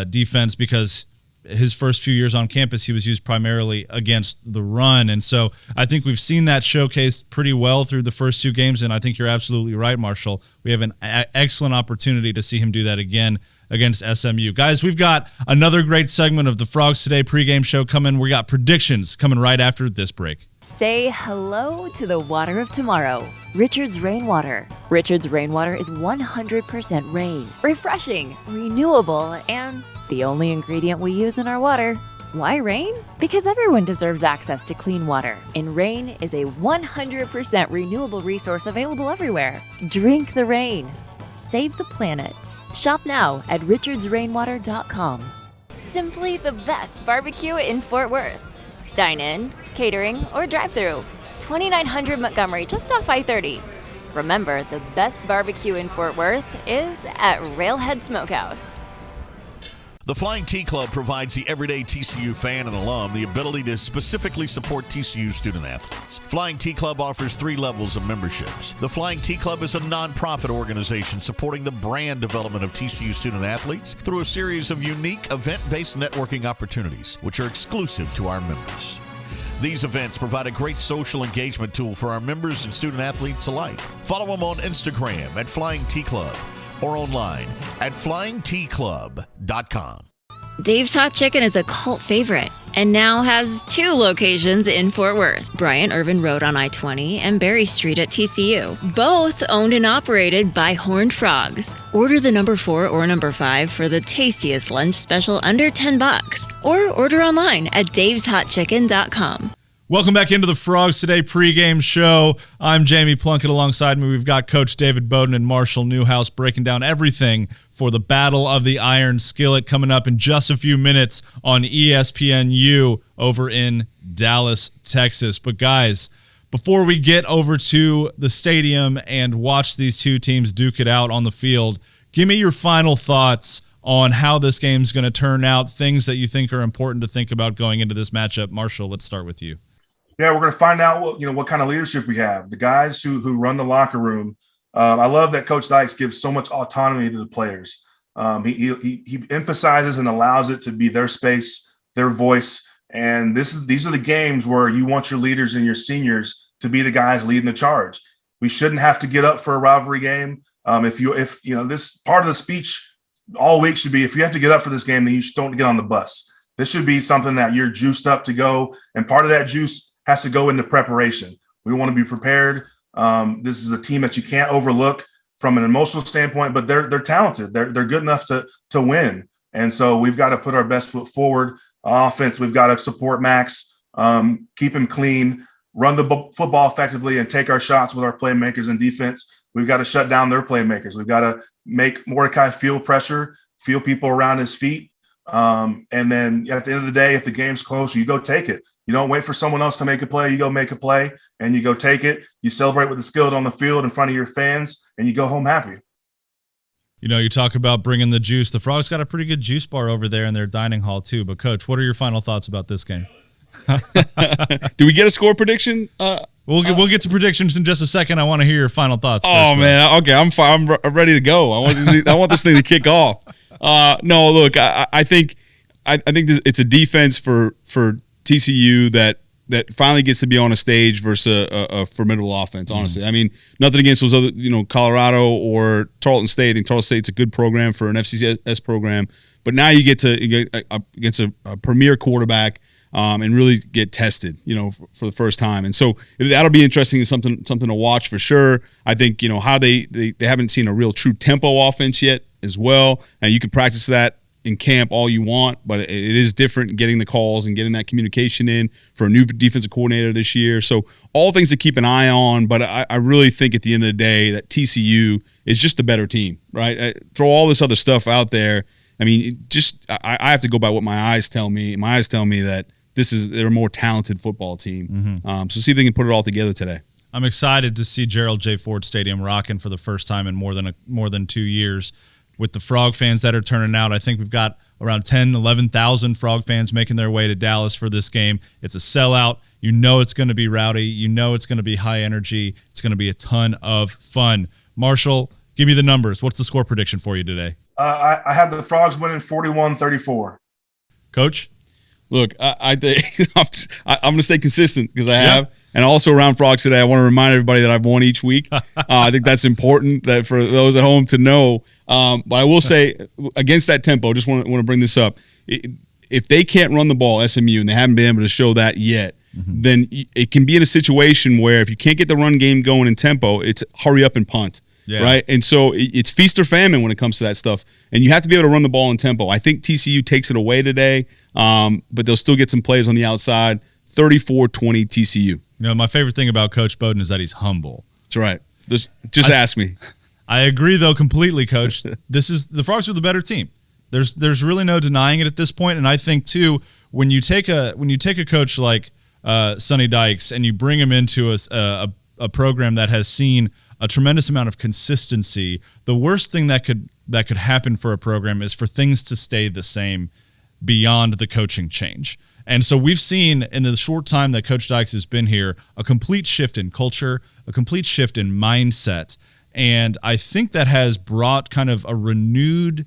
defense, because his first few years on campus, he was used primarily against the run. And so I think we've seen that showcased pretty well through the first two games. And I think you're absolutely right, Marshall. We have an excellent opportunity to see him do that again against SMU. Guys, we've got another great segment of the Frogs Today pregame show coming. We got predictions coming right after this break. Say hello to the water of tomorrow. Richard's Rainwater. Richard's Rainwater is 100% rain, refreshing, renewable, and the only ingredient we use in our water. Why rain? Because everyone deserves access to clean water, and rain is a 100% renewable resource available everywhere. Drink the rain. Save the planet. Shop now at richardsrainwater.com. Simply the best barbecue in Fort Worth. Dine in, catering, or drive-through. 2900 Montgomery, just off I-30. Remember, the best barbecue in Fort Worth is at Railhead Smokehouse. The Flying T Club provides the everyday TCU fan and alum the ability to specifically support TCU student athletes. Flying T Club offers 3 levels of memberships. The Flying T Club is a nonprofit organization supporting the brand development of TCU student athletes through a series of unique event-based networking opportunities, which are exclusive to our members. These events provide a great social engagement tool for our members and student athletes alike. Follow them on Instagram at Flying T Club or online at flyingtclub.com. Dave's Hot Chicken is a cult favorite and now has 2 locations in Fort Worth, Bryant Irvin Road on I-20 and Berry Street at TCU. Both owned and operated by Horned Frogs. Order the number 4 or number 5 for the tastiest lunch special under $10, or order online at daveshotchicken.com. Welcome back into the Frogs Today pregame show. I'm Jamie Plunkett. Alongside me, we've got Coach David Beaudin and Marshall Newhouse breaking down everything for the Battle of the Iron Skillet coming up in just a few minutes on ESPNU over in Dallas, Texas. But guys, before we get over to the stadium and watch these two teams duke it out on the field, give me your final thoughts on how this game's going to turn out, things that you think are important to think about going into this matchup. Marshall, let's start with you. Yeah, we're going to find out what kind of leadership we have. The guys who run the locker room. I love that Coach Dykes gives so much autonomy to the players. He emphasizes and allows it to be their space, their voice. And these are the games where you want your leaders and your seniors to be the guys leading the charge. We shouldn't have to get up for a rivalry game. If this part of the speech all week should be, if you have to get up for this game, then you just don't get on the bus. This should be something that you're juiced up to go, and part of that juice has to go into preparation. We want to be prepared. This is a team that you can't overlook from an emotional standpoint, but they're talented. They're good enough to win. And so we've got to put our best foot forward. Offense, we've got to support Max, keep him clean, run the football effectively, and take our shots with our playmakers. And defense, we've got to shut down their playmakers. We've got to make Mordecai feel pressure, feel people around his feet. And then at the end of the day, if the game's close, you go take it. You don't wait for someone else to make a play. You go make a play and you go take it. You celebrate with the skillet on the field in front of your fans, and you go home happy. You know, you talk about bringing the juice. The Frogs got a pretty good juice bar over there in their dining hall too. But Coach, what are your final thoughts about this game? Do we get a score prediction? We'll get to predictions in just a second. I want to hear your final thoughts. Oh man, okay, I'm fine. I'm ready to go. I want this thing to kick off. No, look, I think it's a defense for TCU that finally gets to be on a stage versus a formidable offense. Honestly, I mean, nothing against those other, Colorado or Tarleton State. I think Tarleton State's a good program for an FCS program, but now you get against a premier quarterback and really get tested, for the first time. And so that'll be interesting and something to watch for sure. I think how they haven't seen a real true tempo offense yet as well, and you can practice that in camp all you want, but it is different getting the calls and getting that communication in for a new defensive coordinator this year. So all things to keep an eye on, but I really think at the end of the day that TCU is just a better team, right? Throw all this other stuff out there. I mean, I have to go by what my eyes tell me. My eyes tell me that they're a more talented football team. Mm-hmm. So see if they can put it all together today. I'm excited to see Gerald J. Ford Stadium rocking for the first time in more than 2 years. With the Frog fans that are turning out, I think we've got around 10,000, 11,000 Frog fans making their way to Dallas for this game. It's a sellout. You know it's going to be rowdy. You know it's going to be high energy. It's going to be a ton of fun. Marshall, give me the numbers. What's the score prediction for you today? I have the Frogs winning 41-34. Coach? Look, I think I'm going to stay consistent because I have. And also around Frogs today, I want to remind everybody that I've won each week. I think that's important that for those at home to know. But I will say, against that tempo, just want to bring this up. If they can't run the ball, SMU, and they haven't been able to show that yet, then it can be in a situation where if you can't get the run game going in tempo, it's hurry up and punt. Yeah. Right? And so it's feast or famine when it comes to that stuff. And you have to be able to run the ball in tempo. I think TCU takes it away today, but they'll still get some plays on the outside. 34-20 TCU. My favorite thing about Coach Beaudin is that he's humble. That's right. Just ask me. I agree, though, completely, Coach. The Frogs are the better team. There's really no denying it at this point. And I think too, when you take a coach like Sonny Dykes and you bring him into a program that has seen a tremendous amount of consistency, the worst thing that could happen for a program is for things to stay the same beyond the coaching change. And so we've seen in the short time that Coach Dykes has been here a complete shift in culture, a complete shift in mindset. And I think that has brought kind of a renewed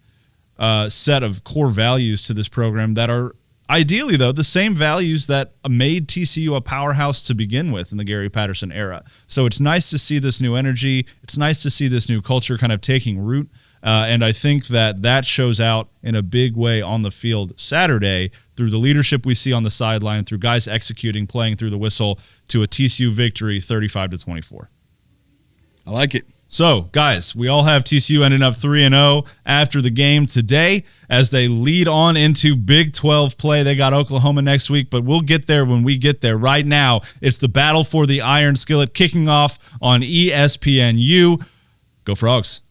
set of core values to this program that are ideally, though, the same values that made TCU a powerhouse to begin with in the Gary Patterson era. So it's nice to see this new energy. It's nice to see this new culture kind of taking root. And I think that shows out in a big way on the field Saturday through the leadership we see on the sideline, through guys executing, playing through the whistle to a TCU victory 35-24. I like it. So, guys, we all have TCU ending up 3-0 after the game today as they lead on into Big 12 play. They got Oklahoma next week, but we'll get there when we get there. Right now, it's the battle for the Iron Skillet kicking off on ESPNU. Go Frogs.